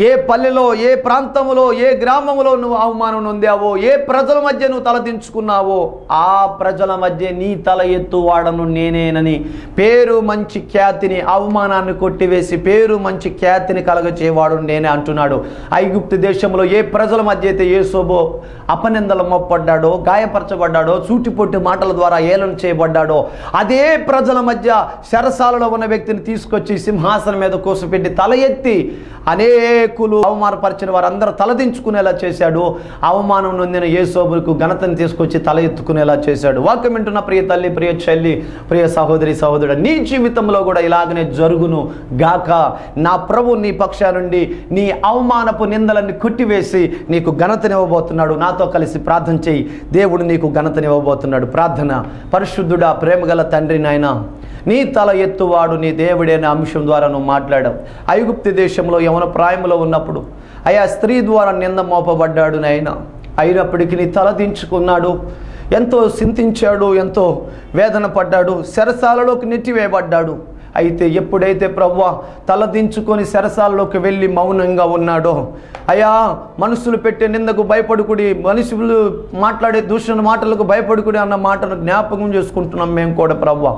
ఏ పల్లెలో, ఏ ప్రాంతములో, ఏ గ్రామములో నువ్వు అవమానం నొందావో, ఏ ప్రజల మధ్య నువ్వు తలదించుకున్నావో ఆ ప్రజల మధ్య నీ తల ఎత్తువాడను నేనేనని, పేరు మంచి ఖ్యాతిని, అవమానాన్ని కొట్టివేసి పేరు మంచి ఖ్యాతిని కలగచేవాడు నేనే అంటున్నాడు. ఐగుప్తు దేశంలో ఏ ప్రజల మధ్య అయితే యోసేపు అపనిందలు మోపడ్డాడో, గాయపరచబడ్డాడో, సూటిపొట్టి మాటల ద్వారా ఏలన చేయబడ్డాడో, అదే ప్రజల మధ్య చెరసాలలో ఉన్న వ్యక్తిని తీసుకొచ్చి సింహాసనం మీద కూర్చోపెట్టి తల ఎత్తి అనేకులు అవమానపరిచిన వారందరూ తలదించుకునేలా చేశాడు. అవమానం నొందిన యోసేపుకు ఘనతను తీసుకొచ్చి తల ఎత్తుకునేలా చేశాడు. వాక్యం వింటున్న ప్రియ తల్లి, ప్రియ చెల్లి, ప్రియ సహోదరి, సహోదరుడు, నీ జీవితంలో కూడా ఇలాగనే జరుగును గాక. నా ప్రభు నీ పక్షా నుండి నీ అవమానపు నిందలన్నీ కొట్టివేసి నీకు ఘనతనివ్వబోతున్నాడు. నాతో కలిసి ప్రార్థన చేయి, దేవుడు నీకు ఘనతనివ్వబోతున్నాడు. ప్రార్థన. పరిశుద్ధుడా, ప్రేమగల తండ్రి, నాయనా, నీ తల ఎత్తువాడు నీ దేవుడే అనే అంశం ద్వారా నువ్వు మాట్లాడావు. ఐగుప్తు దేశంలో యవన ప్రాయంలో ఉన్నప్పుడు అయా స్త్రీ ద్వారా నింద మోపబడ్డాడు నాయన. అయినప్పటికీ నీ తల దించుకున్నాడు, ఎంతో చింతించాడు, ఎంతో వేదన పడ్డాడు, చెరసాలలోకి నెట్టివేయబడ్డాడు. అయితే ఎప్పుడైతే ప్రభువా తల దించుకొని చెరసాలలోకి వెళ్ళి మౌనంగా ఉన్నాడో, అయా మనుషులు పెట్టే నిందకు భయపడుకుడి, మనుషులు మాట్లాడే దూషణ మాటలకు భయపడుకుడి అన్న మాటను జ్ఞాపకం చేసుకుంటున్నాం మేము కూడా. ప్రభువా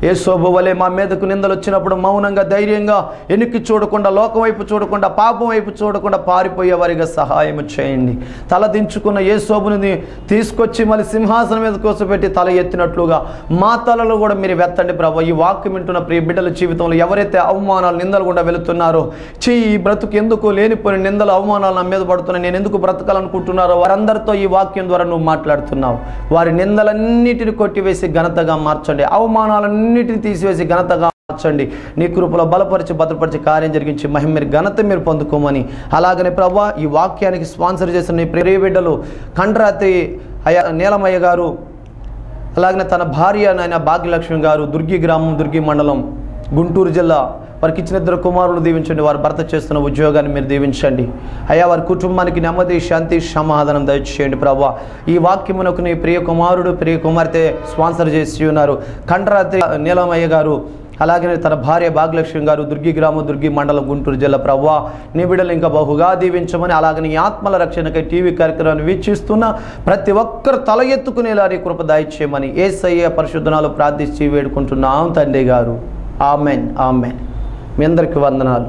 యోసేపు వలె మా మీదకు నిందలు వచ్చినప్పుడు మౌనంగా, ధైర్యంగా, వెనక్కి చూడకుండా, లోకం వైపు చూడకుండా, పాపం వైపు చూడకుండా పారిపోయే వారిగా సహాయం చేయండి. తల దించుకున్న యోసేపుని తీసుకొచ్చి మళ్ళీ సింహాసనం మీద కూర్చోబెట్టి తల ఎత్తినట్లుగా మా తలలో కూడా మీరు వెత్తండి ప్రభువా. ఈ వాక్యం వింటున్న ప్రియ బిడ్డల జీవితంలో ఎవరైతే అవమానాలు, నిందలు గుండా వెళుతున్నారో, ఈ బ్రతుకు ఎందుకు లేనిపోయిన నిందలు, అవమానాలు నా మీద పడుతున్నాయి, నేను ఎందుకు బ్రతకాలనుకుంటున్నారో వారందరితో ఈ వాక్యం ద్వారా నువ్వు మాట్లాడుతున్నావు. వారి నిందలన్నిటిని కొట్టివేసి ఘనతగా మార్చండి, అవమానాలన్నిటిని తీసివేసి ఘనతగా మార్చండి. నీ కృపలో బలపరిచి, భద్రపరిచి కార్యం జరిగించి మహిమ మీరు ఘనత మీరు పొందుకోమని. అలాగనే ప్రభువా ఈ వాక్యానికి స్పాన్సర్ చేసిన నీ ప్రియ బిడ్డలు కండ్రాతి నీలమయ్య గారు, అలాగనే తన భార్య నాయన భాగ్యలక్ష్మి గారు, దుర్గి గ్రామం, దుర్గి మండలం, గుంటూరు జిల్లా, వారికి ఇచ్చిన 2 కుమారులు దీవించండి. వారు భర్త చేస్తున్న ఉద్యోగాన్ని మీరు దీవించండి అయ్యా. వారి కుటుంబానికి నెమ్మది, శాంతి, సమాధానం దయచేయండి ప్రభువా. ఈ వాక్యమునకు నీ ప్రియ కుమారుడు, ప్రియ కుమార్తె స్పాన్సర్ చేసి ఉన్నారు. కండ్రాతి నీలమయ్య గారు, అలాగే తన భార్య భాగ్యలక్ష్మి గారు దుర్గి గ్రామం, దుర్గి మండలం, గుంటూరు జిల్లా. ప్రభువా నీ బిడ్డలు ఇంకా బహుగా దీవించమని, అలాగే నీ ఆత్మల రక్షణకై టీవీ కార్యక్రమాన్ని వీక్షిస్తున్న ప్రతి ఒక్కరు తల ఎత్తుకునేలా నీ కృప దయచేయమని యేసయ్య పరిశుద్ధనాలు ప్రార్థించి వేడుకుంటున్నాం తండ్రి గారు. Amen, amen. మీ అందరికీ వందనాలు.